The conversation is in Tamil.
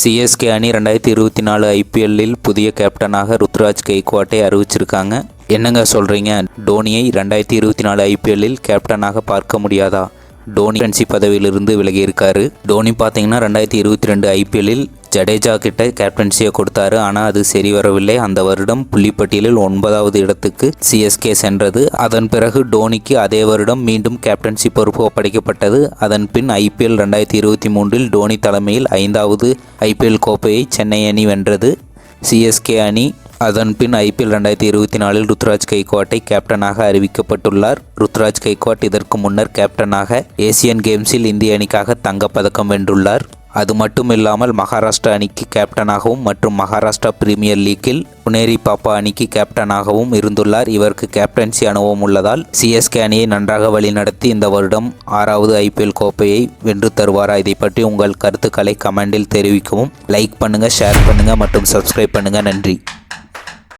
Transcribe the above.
சிஎஸ்கே அணி 2024 ஐபிஎல்லில் புதிய கேப்டனாக ருத்ராஜ் கெய்க்வாட்டை அறிவிச்சிருக்காங்க. என்னங்க சொல்கிறீங்க? டோனியை 2024 ஐபிஎல்லில் கேப்டனாக பார்க்க முடியாதா? டோனி கேப்டன்சி பதவியிலிருந்து விலகியிருக்காரு. டோனி பார்த்தீங்கன்னா 2022 ஐபிஎல்லில் ஜடேஜா கிட்ட கேப்டன்சியை கொடுத்தாரு. ஆனால் அது சரி வரவில்லை. அந்த வருடம் புள்ளிப்பட்டியலில் 9வது இடத்துக்கு சிஎஸ்கே சென்றது. அதன் பிறகு டோனிக்கு அதே வருடம் மீண்டும் கேப்டன்சி பொறுப்பு ஒப்படைக்கப்பட்டது. அதன் பின் ஐபிஎல் 2023 டோனி தலைமையில் 5வது ஐபிஎல் கோப்பையை சென்னை அணி வென்றது. சிஎஸ்கே அணி அதன் பின் ஐபிஎல் 2024 ருத்ராஜ் கெய்க்வாட்டை கேப்டனாக அறிவிக்கப்பட்டுள்ளார். ருத்ராஜ் கெய்க்வாட் இதற்கு முன்னர் கேப்டனாக ஏசியன் கேம்ஸில் இந்திய அணிக்காக தங்கப்பதக்கம் வென்றுள்ளார். அது மட்டும் இல்லாமல் மகாராஷ்டிரா அணிக்கு கேப்டனாகவும் மற்றும் மகாராஷ்டிரா பிரீமியர் லீக்கில் புனேரி பாப்பா அணிக்கு கேப்டனாகவும் இருந்துள்ளார். இவருக்கு கேப்டன்சி அனுபவம் உள்ளதால் சிஎஸ்கே அணியை நன்றாக வழிநடத்தி இந்த வருடம் 6வது ஐபிஎல் கோப்பையை வென்று தருவாரா? இதை பற்றி உங்கள் கருத்துக்களை கமெண்டில் தெரிவிக்கவும். லைக் பண்ணுங்கள், ஷேர் பண்ணுங்கள் மற்றும் சப்ஸ்கிரைப் பண்ணுங்கள். நன்றி.